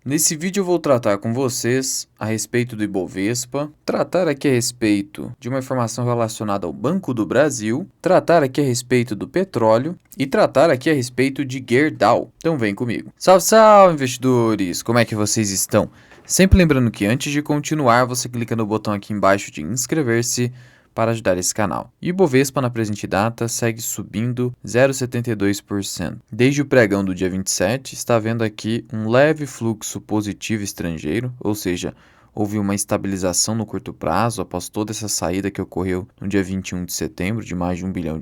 Nesse vídeo eu vou tratar com vocês a respeito do Ibovespa, tratar aqui a respeito de uma informação relacionada ao Banco do Brasil, tratar aqui a respeito do petróleo e tratar aqui a respeito de Gerdau. Então vem comigo. Salve, salve, investidores! Como é que vocês estão? Sempre lembrando que antes de continuar, você clica no botão aqui embaixo de inscrever-se para ajudar esse canal. E o Ibovespa na presente data segue subindo 0,72%. Desde o pregão do dia 27, está havendo aqui um leve fluxo positivo estrangeiro, ou seja, houve uma estabilização no curto prazo após toda essa saída que ocorreu no dia 21 de setembro de mais de R$ 1 bilhão.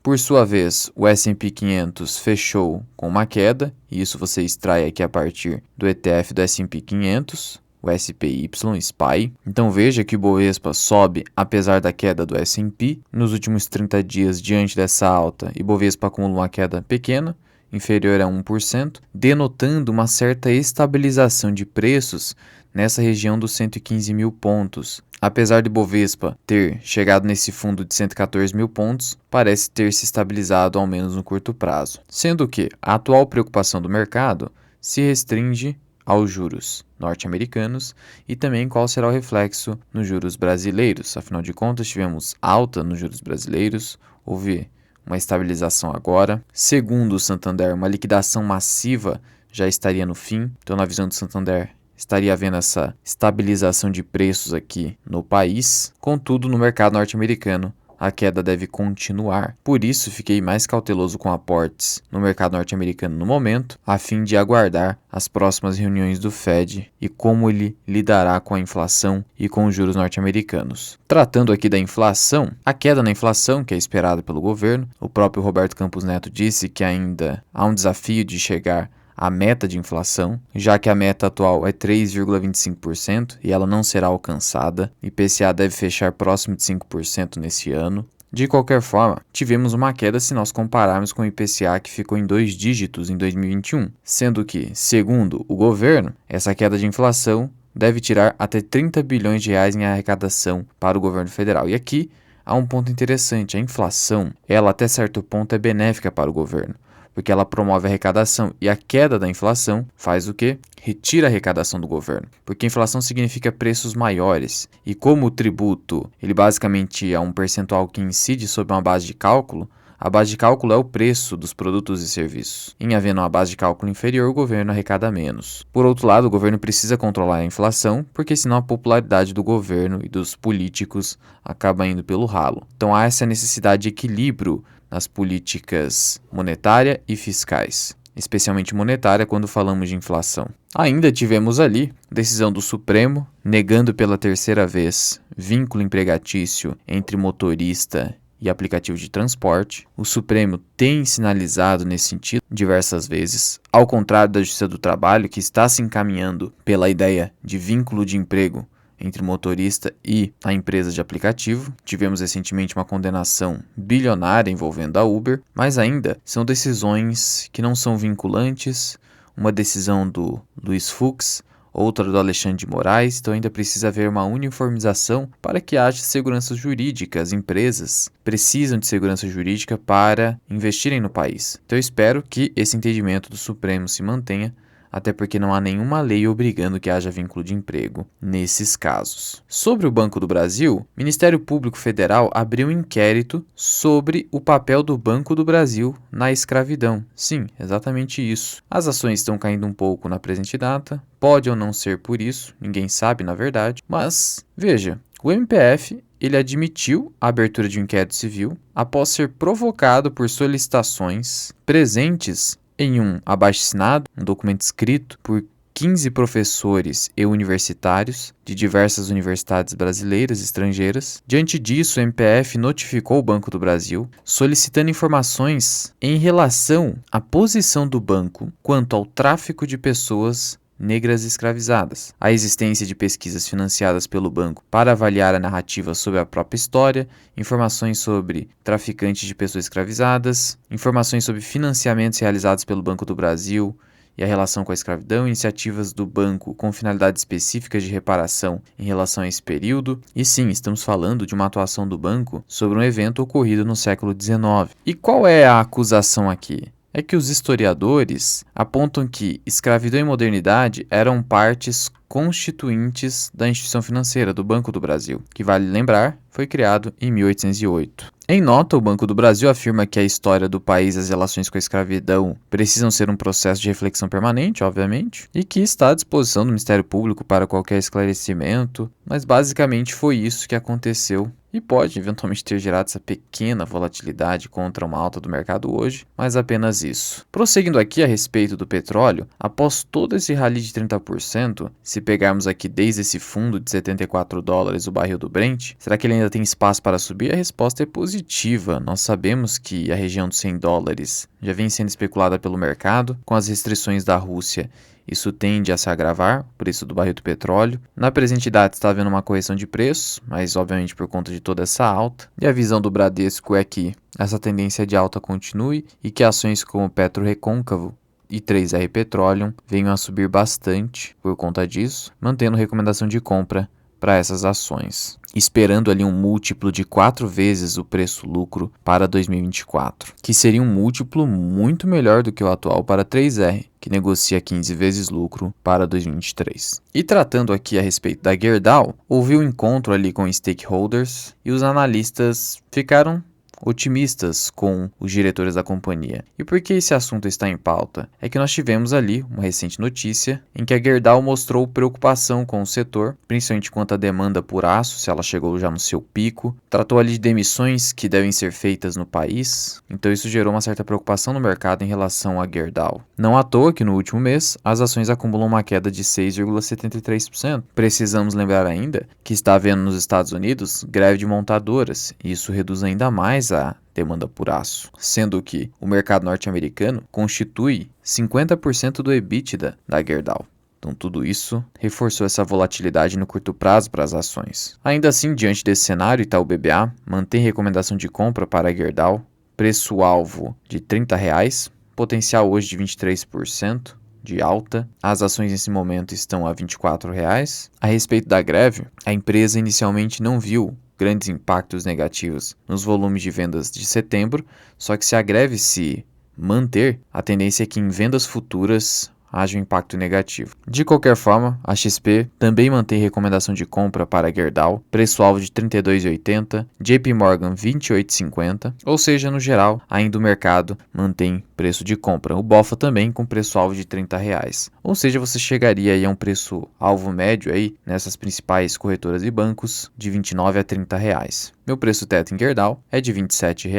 Por sua vez, o S&P 500 fechou com uma queda, e isso você extrai aqui a partir do ETF do S&P 500, o SPY. Então veja que o Ibovespa sobe apesar da queda do S&P. Nos últimos 30 dias, diante dessa alta, o Ibovespa acumula uma queda pequena, inferior a 1%, denotando uma certa estabilização de preços nessa região dos 115 mil pontos. Apesar de Ibovespa ter chegado nesse fundo de 114 mil pontos, parece ter se estabilizado ao menos no curto prazo. Sendo que a atual preocupação do mercado se restringe aos juros norte-americanos e também qual será o reflexo nos juros brasileiros. Afinal de contas, tivemos alta nos juros brasileiros, houve uma estabilização agora. Segundo o Santander, uma liquidação massiva já estaria no fim. Então, na visão do Santander, estaria havendo essa estabilização de preços aqui no país. Contudo, no mercado norte-americano, a queda deve continuar. Por isso, fiquei mais cauteloso com aportes no mercado norte-americano no momento, a fim de aguardar as próximas reuniões do Fed e como ele lidará com a inflação e com os juros norte-americanos. Tratando aqui da inflação, a queda na inflação, que é esperada pelo governo, o próprio Roberto Campos Neto disse que ainda há um desafio de chegar a meta de inflação, já que a meta atual é 3,25% e ela não será alcançada. IPCA deve fechar próximo de 5% nesse ano. De qualquer forma, tivemos uma queda se nós compararmos com o IPCA que ficou em 2 dígitos em 2021, sendo que, segundo o governo, essa queda de inflação deve tirar até 30 bilhões de reais em arrecadação para o governo federal. E aqui há um ponto interessante, a inflação, ela até certo ponto é benéfica para o governo, porque ela promove a arrecadação, e a queda da inflação faz o quê? Retira a arrecadação do governo, porque a inflação significa preços maiores, e como o tributo ele basicamente é um percentual que incide sobre uma base de cálculo, a base de cálculo é o preço dos produtos e serviços. Em havendo uma base de cálculo inferior, o governo arrecada menos. Por outro lado, o governo precisa controlar a inflação, porque senão a popularidade do governo e dos políticos acaba indo pelo ralo. Então há essa necessidade de equilíbrio nas políticas monetária e fiscais, especialmente monetária quando falamos de inflação. Ainda tivemos ali decisão do Supremo negando pela terceira vez vínculo empregatício entre motorista e aplicativo de transporte. O Supremo tem sinalizado nesse sentido diversas vezes, ao contrário da Justiça do Trabalho, que está se encaminhando pela ideia de vínculo de emprego entre o motorista e a empresa de aplicativo. Tivemos recentemente uma condenação bilionária envolvendo a Uber, mas ainda são decisões que não são vinculantes, uma decisão do Luiz Fux, outra do Alexandre de Moraes, então ainda precisa haver uma uniformização para que haja segurança jurídica. As empresas precisam de segurança jurídica para investirem no país. Então eu espero que esse entendimento do Supremo se mantenha, até porque não há nenhuma lei obrigando que haja vínculo de emprego nesses casos. Sobre o Banco do Brasil, o Ministério Público Federal abriu um inquérito sobre o papel do Banco do Brasil na escravidão. Sim, exatamente isso. As ações estão caindo um pouco na presente data, pode ou não ser por isso, ninguém sabe na verdade, mas veja, o MPF ele admitiu a abertura de um inquérito civil após ser provocado por solicitações presentes em um abaixo-assinado, um documento escrito por 15 professores e universitários de diversas universidades brasileiras e estrangeiras. Diante disso, o MPF notificou o Banco do Brasil, solicitando informações em relação à posição do banco quanto ao tráfico de pessoas negras escravizadas, a existência de pesquisas financiadas pelo banco para avaliar a narrativa sobre a própria história, informações sobre traficantes de pessoas escravizadas, informações sobre financiamentos realizados pelo Banco do Brasil e a relação com a escravidão, iniciativas do banco com finalidades específicas de reparação em relação a esse período. E sim, estamos falando de uma atuação do banco sobre um evento ocorrido no século XIX. E qual é a acusação aqui? é que os historiadores apontam que escravidão e modernidade eram partes constituintes da instituição financeira do Banco do Brasil, que, vale lembrar, foi criado em 1808. Em nota, o Banco do Brasil afirma que a história do país e as relações com a escravidão precisam ser um processo de reflexão permanente, obviamente, e que está à disposição do Ministério Público para qualquer esclarecimento, mas basicamente foi isso que aconteceu e pode eventualmente ter gerado essa pequena volatilidade contra uma alta do mercado hoje, mas apenas isso. Prosseguindo aqui a respeito do petróleo, após todo esse rally de 30%, se pegarmos aqui desde esse fundo de $74 o barril do Brent, será que ele ainda tem espaço para subir? A resposta é positiva. Nós sabemos que a região dos $100 já vem sendo especulada pelo mercado, com as restrições da Rússia. Isso tende a se agravar, o preço do barril do petróleo. Na presente data está havendo uma correção de preços, mas obviamente por conta de toda essa alta. E a visão do Bradesco é que essa tendência de alta continue e que ações como Petro Recôncavo e 3R Petroleum venham a subir bastante por conta disso, mantendo recomendação de compra para essas ações, esperando ali um múltiplo de 4 vezes o preço-lucro para 2024, que seria um múltiplo muito melhor do que o atual para 3R, que negocia 15 vezes lucro para 2023. E tratando aqui a respeito da Gerdau, houve um encontro ali com stakeholders e os analistas ficaram otimistas com os diretores da companhia. E por que esse assunto está em pauta? É que nós tivemos ali uma recente notícia em que a Gerdau mostrou preocupação com o setor, principalmente quanto à demanda por aço, se ela chegou já no seu pico. Tratou ali de demissões que devem ser feitas no país, então isso gerou uma certa preocupação no mercado em relação à Gerdau. Não à toa que no último mês as ações acumulam uma queda de 6,73%. Precisamos lembrar ainda que está havendo nos Estados Unidos greve de montadoras, e isso reduz ainda mais a demanda por aço, sendo que o mercado norte-americano constitui 50% do EBITDA da Gerdau. Então tudo isso reforçou essa volatilidade no curto prazo para as ações. Ainda assim, diante desse cenário, Itaú BBA mantém recomendação de compra para a Gerdau, preço-alvo de R$ 30, potencial hoje de 23% de alta. As ações nesse momento estão a R$ 24. A respeito da greve, a empresa inicialmente não viu grandes impactos negativos nos volumes de vendas de setembro, só que se a greve se manter, a tendência é que em vendas futuras haja um impacto negativo. De qualquer forma, a XP também mantém recomendação de compra para a Gerdau, preço-alvo de R$ 32,80, JP Morgan R$ 28,50, ou seja, no geral, ainda o mercado mantém preço de compra. O BOFA também com preço-alvo de R$ 30, ou seja, você chegaria aí a um preço-alvo médio aí nessas principais corretoras e bancos de R$ 29 a R$ 30. Meu preço teto em Gerdau é de R$ 27,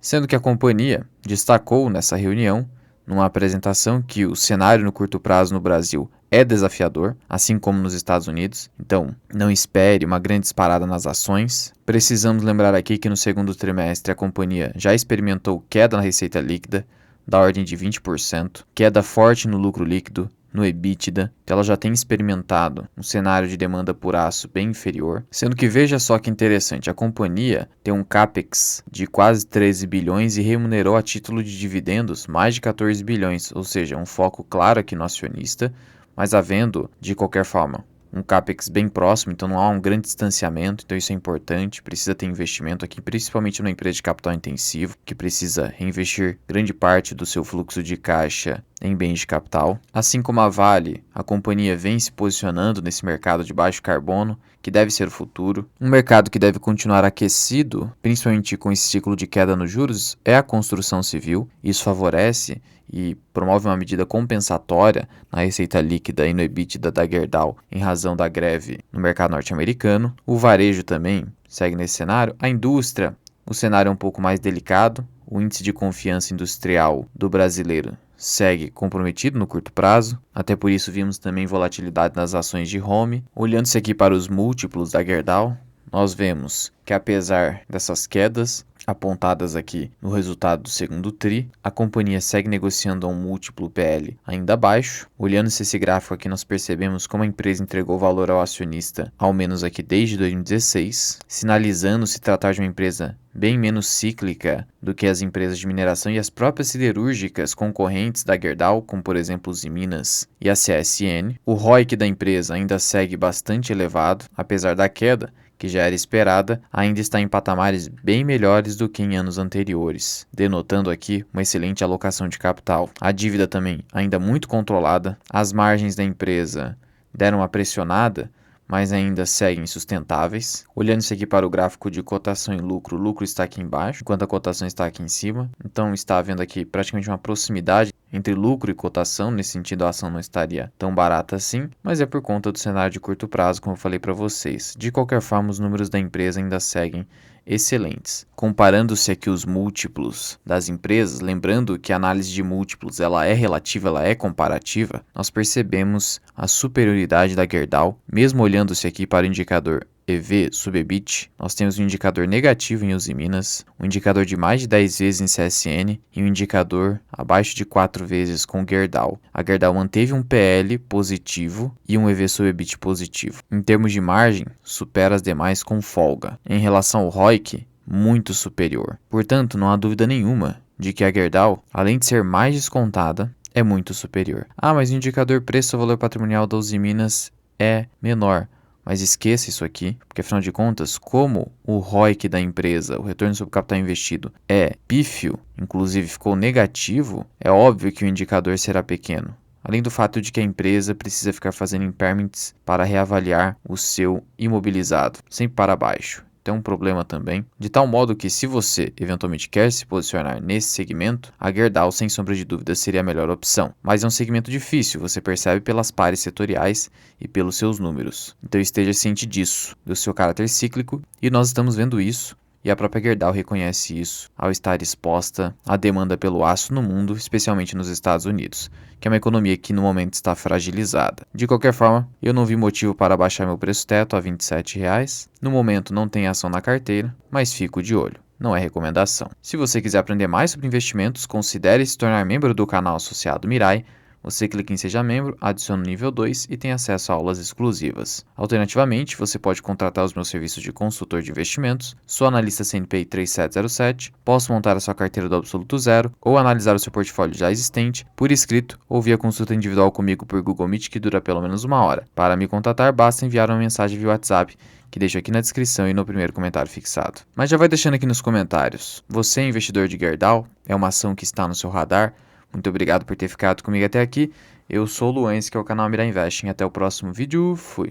sendo que a companhia destacou nessa reunião numa apresentação que o cenário no curto prazo no Brasil é desafiador, assim como nos Estados Unidos, então não espere uma grande disparada nas ações. Precisamos lembrar aqui que no segundo trimestre a companhia já experimentou queda na receita líquida da ordem de 20%, queda forte no lucro líquido, no EBITDA, que ela já tem experimentado um cenário de demanda por aço bem inferior, sendo que veja só que interessante, a companhia tem um CAPEX de quase 13 bilhões e remunerou a título de dividendos mais de 14 bilhões, ou seja, um foco claro aqui no acionista, mas havendo, de qualquer forma, um CAPEX bem próximo, então não há um grande distanciamento, então isso é importante, precisa ter investimento aqui, principalmente numa empresa de capital intensivo, que precisa reinvestir grande parte do seu fluxo de caixa em bens de capital. Assim como a Vale, a companhia vem se posicionando nesse mercado de baixo carbono, que deve ser o futuro. Um mercado que deve continuar aquecido, principalmente com esse ciclo de queda nos juros, é a construção civil. Isso favorece e promove uma medida compensatória na receita líquida e no EBITDA da Gerdau em razão da greve no mercado norte-americano. O varejo também segue nesse cenário. A indústria, o cenário é um pouco mais delicado. O índice de confiança industrial do brasileiro segue comprometido no curto prazo, até por isso vimos também volatilidade nas ações de home. Olhando-se aqui para os múltiplos da Gerdau, nós vemos que apesar dessas quedas apontadas aqui no resultado do segundo TRI, a companhia segue negociando a um múltiplo PL ainda baixo. Olhando-se esse gráfico aqui, nós percebemos como a empresa entregou valor ao acionista, ao menos aqui desde 2016, sinalizando se tratar de uma empresa bem menos cíclica do que as empresas de mineração e as próprias siderúrgicas concorrentes da Gerdau, como por exemplo os Minas e a CSN. O ROIC da empresa ainda segue bastante elevado, apesar da queda, que já era esperada, ainda está em patamares bem melhores do que em anos anteriores, denotando aqui uma excelente alocação de capital. A dívida também ainda muito controlada, as margens da empresa deram uma pressionada, mas ainda seguem sustentáveis. Olhando isso aqui para o gráfico de cotação e lucro, o lucro está aqui embaixo, enquanto a cotação está aqui em cima. Então está havendo aqui praticamente uma proximidade entre lucro e cotação, nesse sentido a ação não estaria tão barata assim, mas é por conta do cenário de curto prazo, como eu falei para vocês. De qualquer forma, os números da empresa ainda seguem excelentes. Comparando-se aqui os múltiplos das empresas, lembrando que a análise de múltiplos ela é relativa, ela é comparativa, nós percebemos a superioridade da Gerdau, mesmo olhando-se aqui para o indicador EV/EBIT, nós temos um indicador negativo em Usiminas, um indicador de mais de 10 vezes em CSN e um indicador abaixo de 4 vezes com Gerdau. A Gerdau manteve um PL positivo e um EV/EBIT positivo. Em termos de margem, supera as demais com folga. Em relação ao ROIC, muito superior. Portanto, não há dúvida nenhuma de que a Gerdau, além de ser mais descontada, é muito superior. Ah, mas o indicador preço-valor patrimonial da Usiminas é menor. Mas esqueça isso aqui, porque afinal de contas, como o ROIC da empresa, o retorno sobre o capital investido, é pífio, inclusive ficou negativo, é óbvio que o indicador será pequeno. Além do fato de que a empresa precisa ficar fazendo impairments para reavaliar o seu imobilizado, sempre para baixo. Então é um problema também, de tal modo que se você eventualmente quer se posicionar nesse segmento, a Gerdau sem sombra de dúvida seria a melhor opção. Mas é um segmento difícil, você percebe pelas pares setoriais e pelos seus números. Então esteja ciente disso, do seu caráter cíclico, e nós estamos vendo isso. E a própria Gerdau reconhece isso ao estar exposta à demanda pelo aço no mundo, especialmente nos Estados Unidos, que é uma economia que no momento está fragilizada. De qualquer forma, eu não vi motivo para baixar meu preço teto a R$ 27,00. No momento não tem ação na carteira, mas fico de olho. Não é recomendação. Se você quiser aprender mais sobre investimentos, considere se tornar membro do canal associado Mirai. Você clica em Seja Membro, adiciona o nível 2 e tem acesso a aulas exclusivas. Alternativamente, você pode contratar os meus serviços de consultor de investimentos, sou analista CNPI 3707, posso montar a sua carteira do absoluto zero ou analisar o seu portfólio já existente por escrito ou via consulta individual comigo por Google Meet que dura pelo menos 1 hora. Para me contatar, basta enviar uma mensagem via WhatsApp, que deixo aqui na descrição e no primeiro comentário fixado. Mas já vai deixando aqui nos comentários. Você é investidor de Gerdau? É uma ação que está no seu radar? Muito obrigado por ter ficado comigo até aqui. Eu sou o Luan, esse que é o canal Mirai Investing. Até o próximo vídeo. Fui!